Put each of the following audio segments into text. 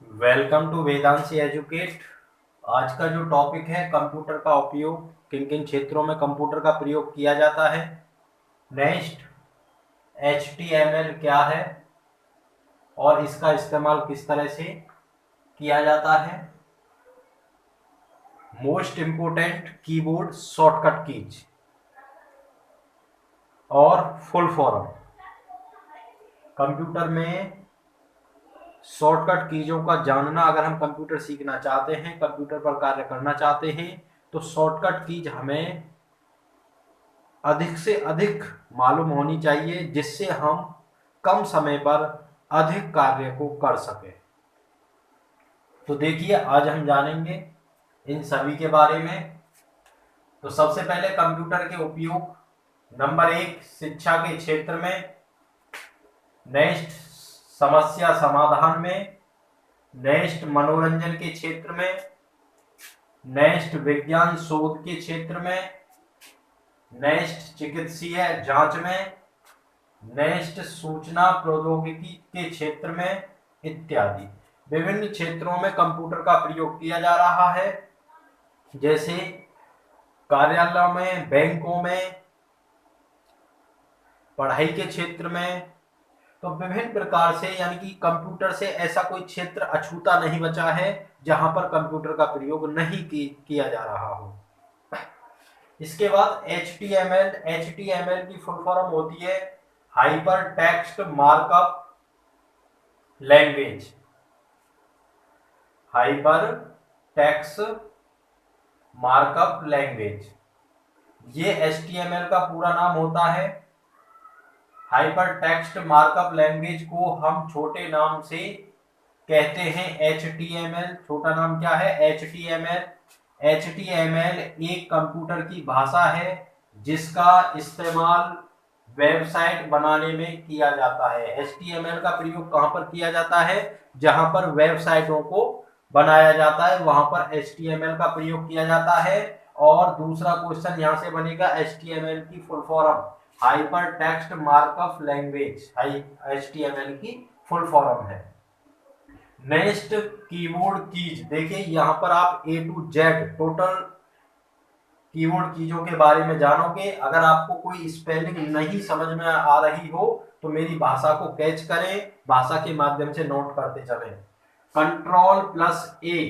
Welcome to Vedanshi educate. आज का जो टॉपिक है कंप्यूटर का उपयोग, किन किन क्षेत्रों में कंप्यूटर का प्रयोग किया जाता है। नेक्स्ट, HTML क्या है और इसका इस्तेमाल किस तरह से किया जाता है। Most important keyboard shortcut keys और फुल फॉर्म। कंप्यूटर में शॉर्टकट कीजों का जानना, अगर हम कंप्यूटर सीखना चाहते हैं, कंप्यूटर पर कार्य करना चाहते हैं, तो शॉर्टकट कीज हमें अधिक से अधिक मालूम होनी चाहिए, जिससे हम कम समय पर अधिक कार्य को कर सकें। तो देखिए, आज हम जानेंगे इन सभी के बारे में। तो सबसे पहले कंप्यूटर के उपयोग नंबर 1 शिक्षा के क्षेत्र में, नेक्स्ट समस्या समाधान में, नेक्स्ट मनोरंजन के क्षेत्र में, नेक्स्ट विज्ञान शोध के क्षेत्र में, नेक्स्ट चिकित्सीय जांच में, नेक्स्ट सूचना प्रौद्योगिकी के क्षेत्र में, इत्यादि। विभिन्न क्षेत्रों में कंप्यूटर का प्रयोग किया जा रहा है, जैसे कार्यालयों में, बैंकों में, पढ़ाई के क्षेत्र में। तो विभिन्न प्रकार से, यानी कि कंप्यूटर से ऐसा कोई क्षेत्र अछूता नहीं बचा है जहां पर कंप्यूटर का प्रयोग नहीं किया जा रहा हो। इसके बाद HTML की फुल फॉर्म होती है hyper text markup language. Hyper text markup language, ये HTML का पूरा नाम होता है। हाइपर टेक्स्ट मार्कअप लैंग्वेज को हम छोटे नाम से कहते हैं HTML। छोटा नाम क्या है? HTML। HTML एक कंप्यूटर की भाषा है जिसका इस्तेमाल वेबसाइट बनाने में किया जाता है। HTML का प्रयोग कहां पर किया जाता है? जहां पर वेबसाइटों को बनाया जाता है, वहां पर HTML का प्रयोग किया जाता है। और दूसरा क्वेश्चन यहां से बनेगा, HTML की full form hyper text markup language HTML की फुल फॉर्म है। नेक्स्ट कीबोर्ड कीज, देखिए यहां पर आप A to Z total keyboard कीजों के बारे में जानोगे। अगर आपको कोई स्पेलिंग नहीं समझ में आ रही हो तो मेरी भाषा को कैच करें, भाषा के माध्यम से नोट करते चलें। कंट्रोल प्लस ए,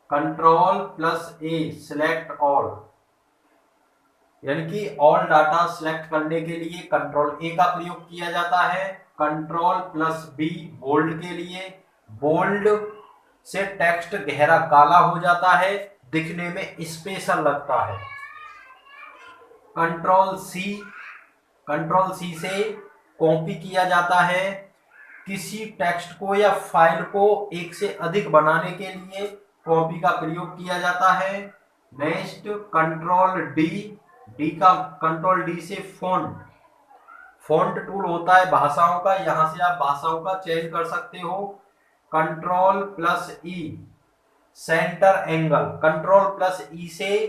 कंट्रोल प्लस ए सिलेक्ट ऑल, यानी कि ऑल डाटा सिलेक्ट करने के लिए कंट्रोल ए का प्रयोग किया जाता है। कंट्रोल प्लस बी बोल्ड के लिए, बोल्ड से टेक्स्ट गहरा काला हो जाता है, दिखने में स्पेशल लगता है। कंट्रोल सी, कंट्रोल सी से कॉपी किया जाता है। किसी टेक्स्ट को या फाइल को एक से अधिक बनाने के लिए कॉपी का प्रयोग किया जाता है। नेक्स्ट कंट्रोल डी, डी का कंट्रोल डी से फॉन्ट, फॉन्ट टूल होता है भाषाओं का, यहां से आप भाषाओं का चयन कर सकते हो। कंट्रोल प्लस ई सेंटर एंगल, कंट्रोल प्लस ई से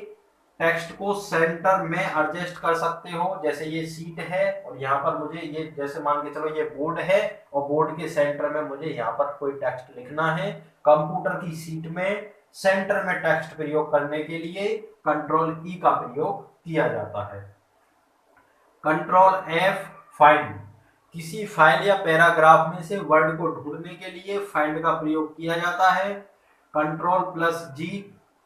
टेक्स्ट को सेंटर में एडजस्ट कर सकते हो। जैसे ये सीट है और यहाँ पर मुझे ये, जैसे मान के चलो ये बोर्ड है और बोर्ड के सेंटर में मुझे यहाँ पर कोई टेक्स्ट लिखना है। कंप्यूटर की सीट में सेंटर में टेक्स्ट प्रयोग करने के लिए कंट्रोल ई का प्रयोग किया जाता है। कंट्रोल एफ फाइंड, किसी फाइल या पैराग्राफ में से वर्ड को ढूंढने के लिए फाइंड का प्रयोग किया जाता है। Control plus G,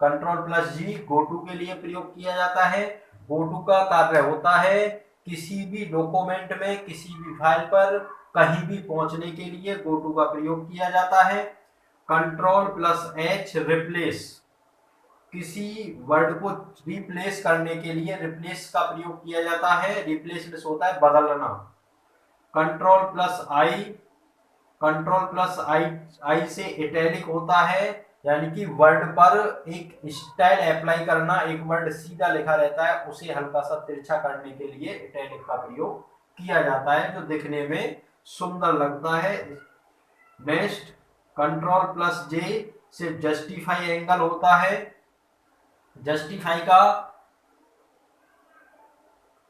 control plus G go to के लिए प्रयोग किया जाता है। गो टू का कार्य होता है किसी भी डॉक्यूमेंट में, किसी भी फाइल पर कहीं भी पहुंचने के लिए गो टू का प्रयोग किया जाता है। कंट्रोल प्लस एच रिप्लेस, किसी वर्ड को रिप्लेस करने के लिए रिप्लेस का प्रयोग किया जाता है। रिप्लेस मींस होता है बदलना। कंट्रोल प्लस आई, कंट्रोल प्लस आई, आई से इटैलिक होता है, यानी कि वर्ड पर एक स्टाइल अप्लाई करना। एक वर्ड सीधा लिखा रहता है, उसे हल्का सा तिरछा करने के लिए इटैलिक का प्रयोग किया जाता है, जो दिखने में सुंदर लगता है। नेक्स्ट कंट्रोल प्लस जे से जस्टिफाई एंगल होता है। जस्टिफाई का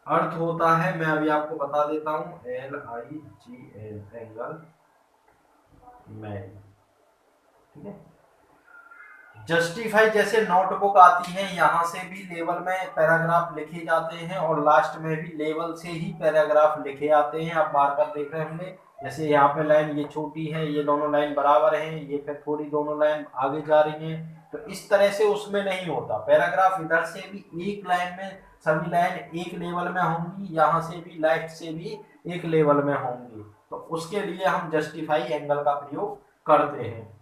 अर्थ होता है, मैं अभी आपको बता देता हूं, LIGN एंगल, मैं ठीक है। जस्टिफाई जैसे नोटबुक आती है, यहाँ से भी लेवल में पैराग्राफ लिखे जाते हैं और लास्ट में भी लेवल से ही पैराग्राफ लिखे आते हैं। आप मार्कर देख रहे होंगे, जैसे यहाँ पे लाइन ये छोटी है, ये दोनों लाइन बराबर हैं, ये फिर थोड़ी दोनों लाइन आगे जा रही हैं, तो इस तरह से उसमें नहीं होता। पैराग्राफ इधर से भी एक लाइन में सभी लाइन एक लेवल में होंगी, यहाँ से भी लास्ट से भी एक लेवल में होंगी, तो उसके लिए हम जस्टिफाई एंगल का प्रयोग करते हैं।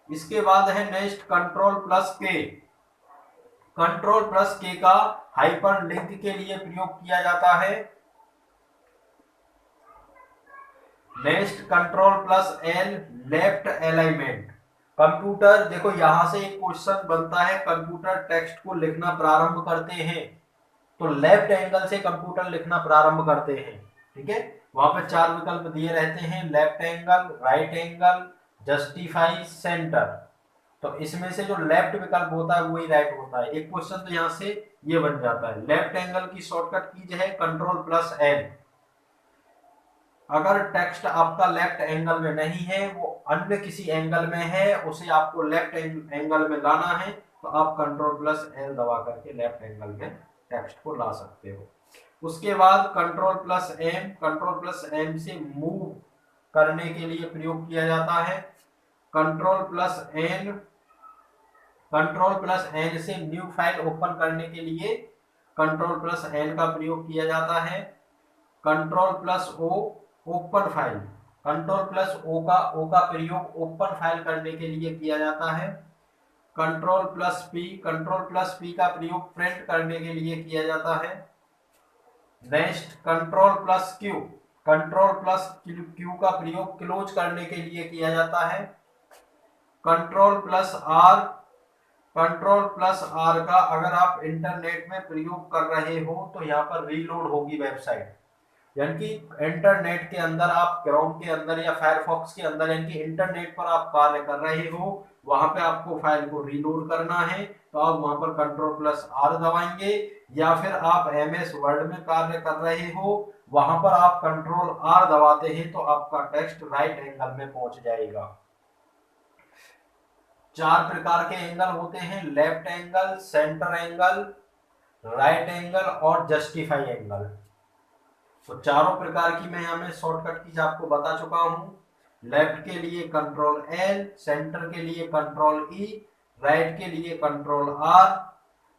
इसके बाद है नेक्स्ट कंट्रोल प्लस के। कंट्रोल प्लस के का हाइपर लिंक के लिए प्रयोग किया जाता है। Next control plus L, left alignment. Computer देखो यहां से एक क्वेश्चन बनता है, कंप्यूटर टेक्स्ट को लिखना प्रारंभ करते हैं तो लेफ्ट एंगल से कंप्यूटर लिखना प्रारंभ करते हैं। ठीक है, वहां पर 4 विकल्प दिए रहते हैं, left angle, right angle, justify, centre. तो इसमें से जो लेफ्ट विकल्प होता है वही राइट होता है। एक क्वेश्चन तो यहां से ये बन जाता है। लेफ्ट एंगल की शॉर्टकट कीज है कंट्रोल प्लस एल। अगर टेक्स्ट आपका लेफ्ट एंगल में नहीं है, वो अन्य किसी एंगल में है, उसे आपको लेफ्ट एंगल में लाना है, तो आप कंट्रोल प्लस एल दबा करके लेफ्ट एंगल में टेक्स्ट को ला सकते हो। उसके बाद control plus M, control plus M से मूव करने के लिए प्रयोग किया जाता है। Control plus N, control plus N से न्यू फाइल ओपन करने के लिए कंट्रोल प्लस एन का प्रयोग किया जाता है। Control plus O, open file, control plus O का प्रयोग ओपन फाइल करने के लिए किया जाता है। Control plus P, control plus P का प्रयोग प्रिंट करने के लिए किया जाता है। Next control plus Q, control plus Q का प्रयोग क्लोज करने के लिए किया जाता है। Control plus R, control plus R का अगर आप इंटरनेट में प्रयोग कर रहे हो तो यहाँ पर रीलोड होगी वेबसाइट, यानी कि इंटरनेट के अंदर आप क्रोम के अंदर या फायरफॉक्स के अंदर, यानी कि इंटरनेट पर आप कार्य कर रहे हो, वहां पे आपको फाइल को रीलोड करना है, तो आप वहां पर कंट्रोल प्लस आर दबाएंगे। या फिर आप एमएस वर्ड में कार्य कर रहे हो, वहां पर आप कंट्रोल आर दबाते हैं तो आपका टेक्स्ट राइट एंगल में पहुंच जाएगा। 4 प्रकार के एंगल होते हैं, left angle, centre angle, right angle और जस्टिफाई एंगल। तो चारों प्रकार की मैं यहाँ में शॉर्टकट कीज आपको बता चुका हूँ। लेफ्ट के लिए कंट्रोल एल, सेंटर के लिए कंट्रोल ई, राइट के लिए कंट्रोल आर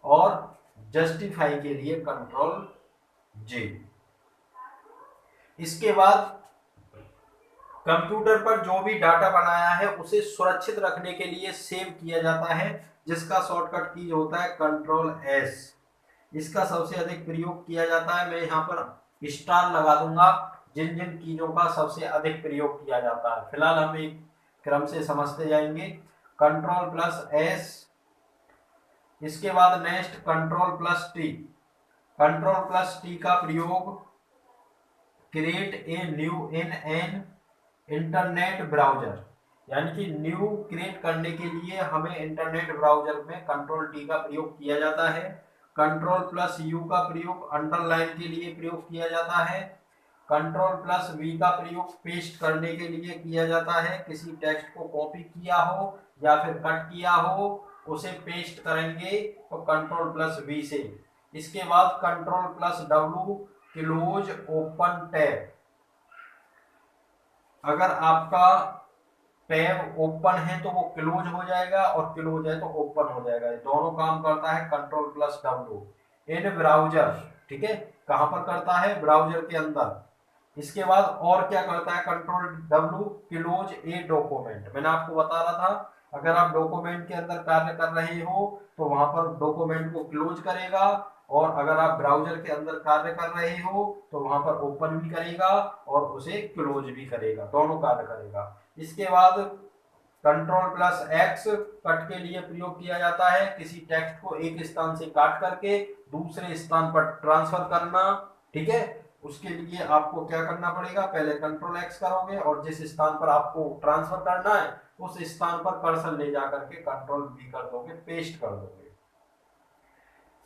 और जस्टिफाई के लिए कंट्रोल जे। इसके बाद कंप्यूटर पर जो भी डाटा बनाया है उसे सुरक्षित रखने के लिए सेव किया जाता है, जिसका शॉर्टकट कीज होता है कंट्रोल एस। इसका सबसे अधिक प्रयोग किया जाता है। मैं यहाँ पर स्टार लगा दूंगा जिन जिन कीजों का सबसे अधिक प्रयोग किया जाता है। फिलहाल हम एक क्रम से समझते जाएंगे। कंट्रोल प्लस एस, इसके बाद next control plus T. Control plus T का प्रयोग create a new in an internet browser, यानी कि न्यू क्रिएट करने के लिए हमें इंटरनेट ब्राउजर में कंट्रोल टी का प्रयोग किया जाता है। कंट्रोल प्लस यू का प्रयोग अंडरलाइन के लिए प्रयोग किया जाता है। कंट्रोल प्लस वी का प्रयोग पेस्ट करने के लिए किया जाता है। किसी टेक्स्ट को कॉपी किया हो या फिर कट किया हो उसे पेस्ट करेंगे तो कंट्रोल प्लस वी से। इसके बाद control plus W, close open tab. अगर आपका टैब ओपन है तो वो क्लोज हो जाएगा और क्लोज है तो ओपन हो जाएगा। दोनों काम करता है control plus W in browser. ठीक है, कहां पर करता है? ब्राउजर के अंदर। इसके बाद और क्या करता है control W? Close a document. मैंने आपको बता रहा था अगर आप डॉक्यूमेंट के अंदर कार्य कर रहे हो तो वहां पर डॉक्यूमेंट को क्लोज करेगा, और अगर आप ब्राउजर के अंदर कार्य कर रहे हो तो वहां पर ओपन भी करेगा और उसे क्लोज भी करेगा, दोनों कार्य करेगा। इसके बाद कंट्रोल प्लस एक्स कट के लिए प्रयोग किया जाता है। किसी टेक्स्ट को एक स्थान से काट करके दूसरे स्थान पर ट्रांसफर करना। ठीक है, उसके लिए आपको क्या करना पड़ेगा? पहले कंट्रोल एक्स करोगे और जिस स्थान पर आपको ट्रांसफर करना है उस स्थान पर कर्सर ले जाकर के कंट्रोल वी कर दोगे, पेस्ट कर दोगे।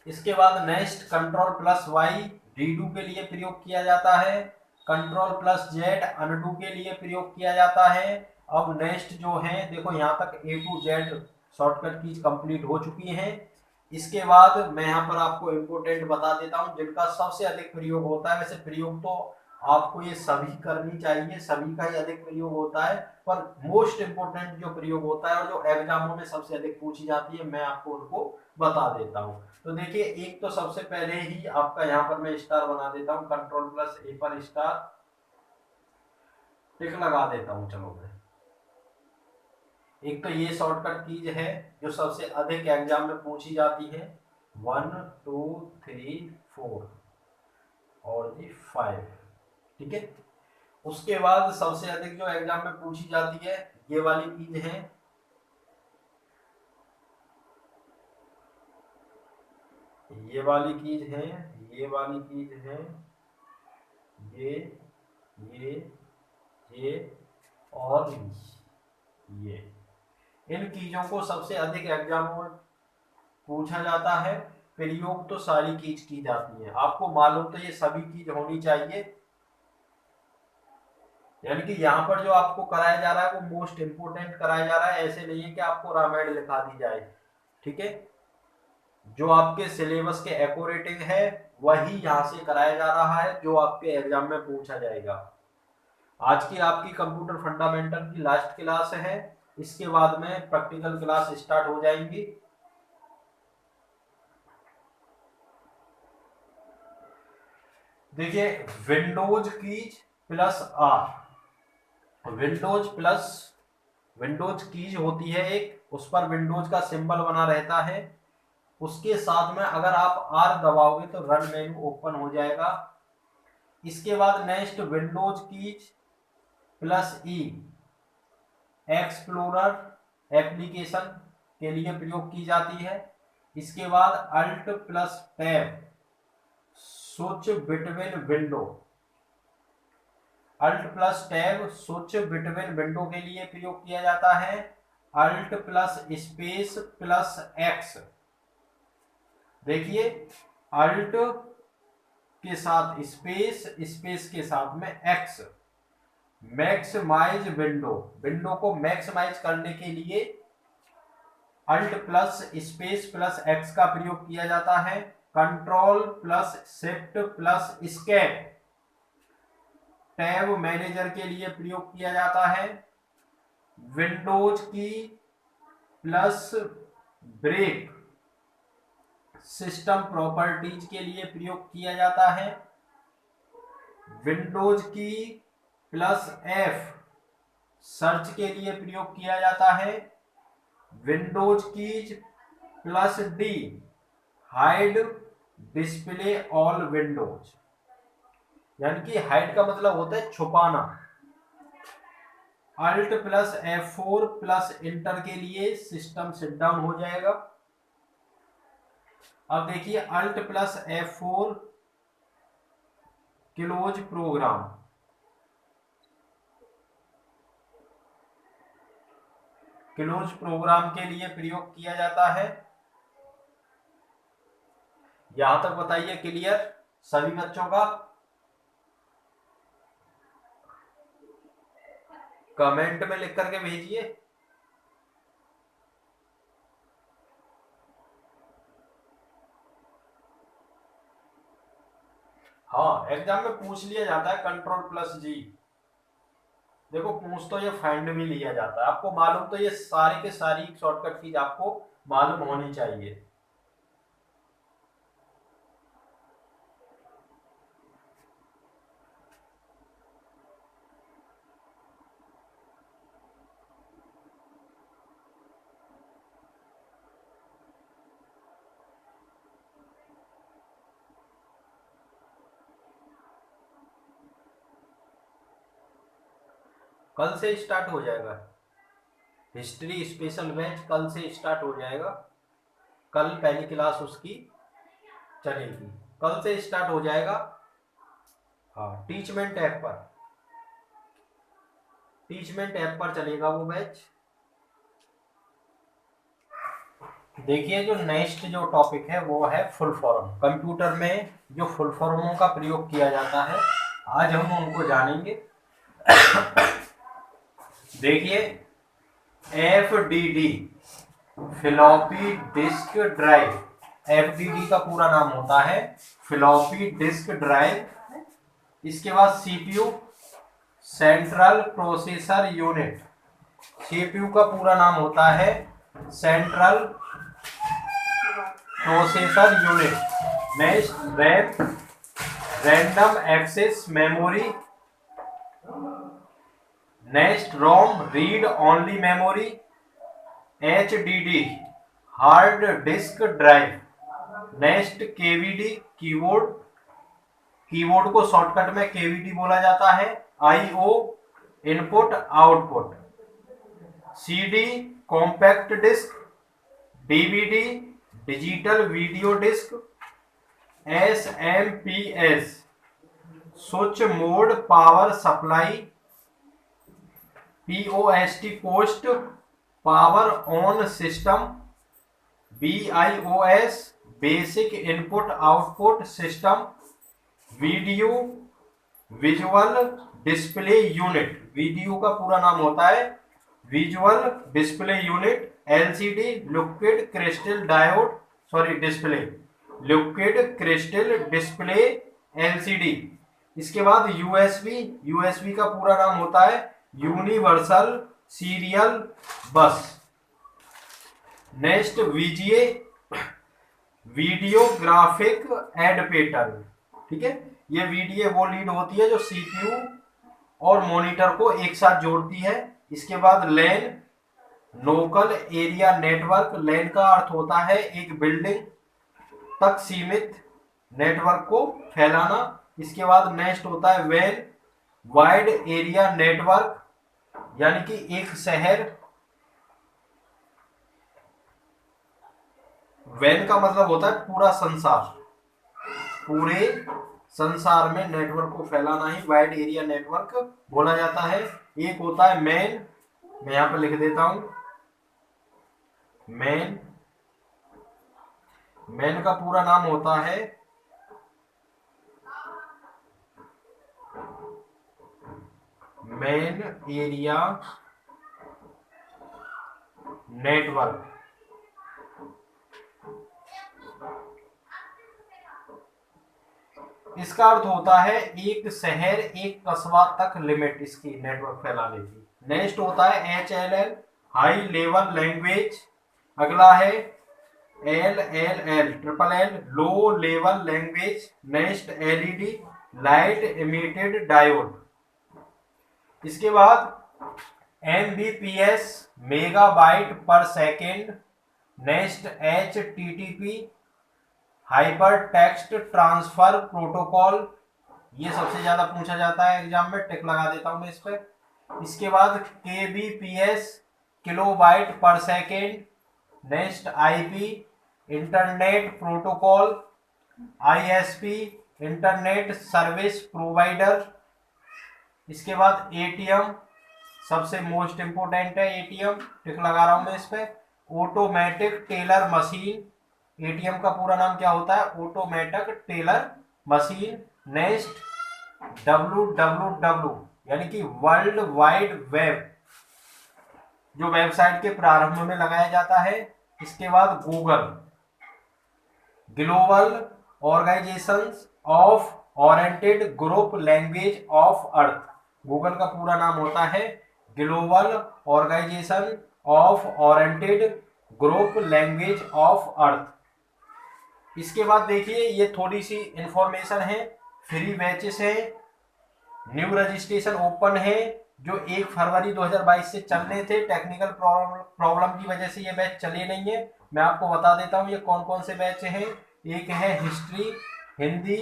इसके बाद next control plus Y redo के लिए प्रयोग किया जाता है। कंट्रोल प्लस जेड अनडू के लिए प्रयोग किया जाता है। अब नेक्स्ट जो है देखो, यहाँ तक A to Z shortcut keys complete हो चुकी हैं। इसके बाद मैं यहाँ पर आपको इम्पोर्टेंट बता देता हूँ जिनका सबसे अधिक प्रयोग होता है। वैसे प्रयोग तो आपको ये सभी करनी चाहिए, सभी का ही अधिक प्रयोग होता है, पर मोस्ट इम्पोर्टेंट जो प्रयोग होता है और जो एग्जामों में सबसे अधिक पूछी जाती है, मैं आपको उनको बता देता हूँ। तो देखिए, एक तो सबसे पहले ही आपका यहाँ पर मैं स्टार बना देता हूँ, Ctrl+A पर स्टार टिक लगा देता हूँ। चलो मैं एक तो ये शॉर्टकट कीज है जो सबसे अधिक एग्जाम में पूछी जाती है, 1 2 3 4 और जी 5, ठीक है। उसके बाद सबसे अधिक जो एग्जाम में पूछी जाती है ये वाली कीज है, ये वाली कीज है, ये वाली कीज है, ये ये और ये। इन कीजों को सबसे अधिक एग्जामों में पूछा जाता है। प्रयोग तो सारी कीज की जाती है, आपको मालूम तो ये सभी कीज होनी चाहिए। यानी कि यहाँ पर जो आपको कराया जा रहा है वो मोस्ट इंपोर्टेंट कराया जा रहा है, ऐसे नहीं है कि आपको रामायण लिखा दी जाए, ठीक है। जो आपके सिलेबस के अकॉर्डिंग है वही यहाँ से कराया जा रहा है, जो आपके एग्जाम में पूछा जाएगा। आज की आपकी कंप्यूटर फंडामेंटल की लास्ट क्लास है, इसके बाद में प्रैक्टिकल क्लास स्टार्ट हो जाएंगी। देखिए, Windows keys plus R, Windows keys होती है एक, उस पर विंडोज का सिंबल बना रहता है, उसके साथ में अगर आप आर दबाओगे तो रन मेन्यू ओपन हो जाएगा। इसके बाद next Windows keys plus E, explorer application के लिए प्रयोग की जाती है। इसके बाद alt plus tab switch between window, alt plus tab switch between window के लिए प्रयोग किया जाता है। Alt plus space plus X, देखिए अल्ट के साथ स्पेस, स्पेस के साथ में एक्स। मैक्सिमाइज विंडो, विंडो को मैक्सिमाइज करने के लिए alt plus space plus X का प्रयोग किया जाता है। Control plus shift plus escape tab manager के लिए प्रयोग किया जाता है। विंडोज की प्लस ब्रेक सिस्टम प्रॉपर्टीज के लिए प्रयोग किया जाता है। विंडोज की प्लस एफ सर्च के लिए प्रयोग किया जाता है। Windows keys plus D hide display all Windows, यानी कि हाइड का मतलब होता है छुपाना। Alt plus F4 plus inter के लिए सिस्टम शट डाउन हो जाएगा। अब देखिए alt plus F4 close program, close program के लिए प्रयोग किया जाता है। यहां तक बताइए क्लियर सभी बच्चों का? कमेंट में लिख करके भेजिए। हाँ, एग्जाम में पूछ लिया जाता है कंट्रोल प्लस जी, देखो पूछ तो ये फाइंड भी लिया जाता है। आपको मालूम तो ये सारी के सारी शॉर्टकट कीज आपको मालूम होनी चाहिए। कल से स्टार्ट हो जाएगा हिस्ट्री स्पेशल बैच, कल से स्टार्ट हो जाएगा। कल पहली क्लास उसकी चलेगी, कल से स्टार्ट हो जाएगा। हाँ, टीचमेंट ऐप पर चलेगा वो बैच। देखिए, जो नेक्स्ट जो टॉपिक है वो है फुल फॉर्म। कंप्यूटर में जो फुल फॉर्मों का प्रयोग किया जाता है आज हम उनको जानेंगे। देखिए FDD floppy disk drive, FDD का पूरा नाम होता है फ्लॉपी डिस्क ड्राइव। इसके बाद CPU central processor unit, CPU का पूरा नाम होता है central processor unit. Next RAM random access memory. Next ROM read only memory. HDD hard disk drive. Next KVD keyboard, keyboard को शॉर्टकट में KVD बोला जाता है। IO input output. CD compact disc. DVD digital video disc. SMPS switch mode power supply. POST post power on system. BIOS basic input output system. Video visual display unit, video का पूरा नाम होता है visual display unit. LCD liquid crystal diode, sorry display, liquid crystal display LCD। इसके बाद USB का पूरा नाम होता है universal serial bus. Next VGA video graphic add pattern, ठीक है। ये VGA वो लीड होती है जो CPU और मॉनिटर को एक साथ जोड़ती है। इसके बाद LAN local area network, LAN का अर्थ होता है एक बिल्डिंग तक सीमित नेटवर्क को फैलाना। इसके बाद नेक्स्ट होता है WAN वाइड एरिया नेटवर्क, यानी कि एक शहर, WAN का मतलब होता है पूरा संसार, पूरे संसार में नेटवर्क को फैलाना ही वाइड एरिया नेटवर्क बोला जाता है। एक होता है मैन, मैं यहां पर लिख देता हूं मैन, मैन का पूरा नाम होता है मैन एरिया नेटवर्क। इसका अर्थ होता है एक शहर एक कस्बा तक लिमिट इसकी नेटवर्क फैलाने की। नेक्स्ट होता है HLL हाई लेवल लैंग्वेज। अगला है LLL low level language. Next LED light emitted diode. इसके बाद MBPS मेगाबाइट पर second. Next HTTP hyper text transfer protocol, ये सबसे ज्यादा पूछा जाता है एग्जाम में, टिक लगा देता हूं मैं इस पर। इसके बाद KBPS किलोबाइट पर second. Next IP internet protocol. ISP internet service provider. इसके बाद ATM सबसे मोस्ट इंपोर्टेंट है, ATM टिक लगा रहा हूं मैं इस पे। ऑटोमेटिक टेलर मशीन, ATM का पूरा नाम क्या होता है, automatic teller machine. Next WWW यानी कि वर्ल्ड वाइड वेब, जो वेबसाइट के प्रारंभ में लगाया जाता है। इसके बाद Google global organisation of oriented group language of earth, Google का पूरा नाम होता है global organisation of oriented group language of earth. इसके बाद देखिए ये थोड़ी सी इंफॉर्मेशन है, फ्री बैचेस है, न्यू रजिस्ट्रेशन ओपन है जो 1 फरवरी 2022 से चलने थे, टेक्निकल प्रॉब्लम की वजह से ये बैच चले नहीं है। मैं आपको बता देता हूँ ये कौन कौन से बैच हैं। एक है history, Hindi,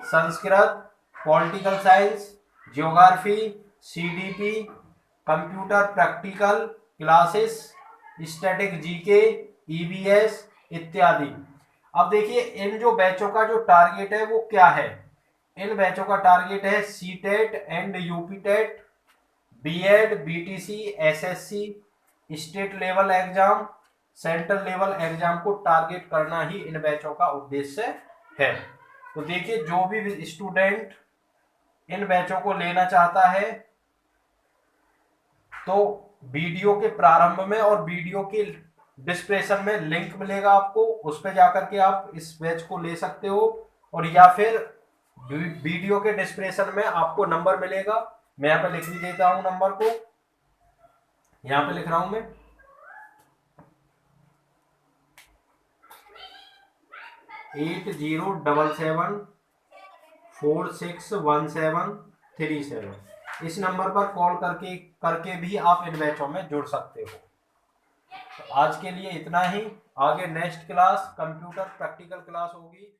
Sanskrit, political science, geography, CDP, computer practical classes, static GK, EVS इत्यादि। अब देखिए इन जो बैचों का जो टारगेट है वो क्या है। इन बैचों का टारगेट है CTET and UPTET, BEd, BTC, SSC, state level exam, central level exam को टारगेट करना ही इन बैचों का उद्देश्य है। तो देखिए जो भी स्टूडेंट इन बैचों को लेना चाहता है तो वीडियो के प्रारंभ में और वीडियो के डिस्क्रिप्शन में लिंक मिलेगा आपको, उस पर जाकर के आप इस बैच को ले सकते हो। और या फिर वीडियो के डिस्क्रिप्शन में आपको नंबर मिलेगा, मैं यहाँ पे लिख भी देता हूं नंबर को, यहाँ पे लिख रहा हूं मैं 8077461737। इस नंबर पर कॉल करके करके भी आप इन बैचों में जुड़ सकते हो। तो आज के लिए इतना ही। आगे next class computer practical class होगी।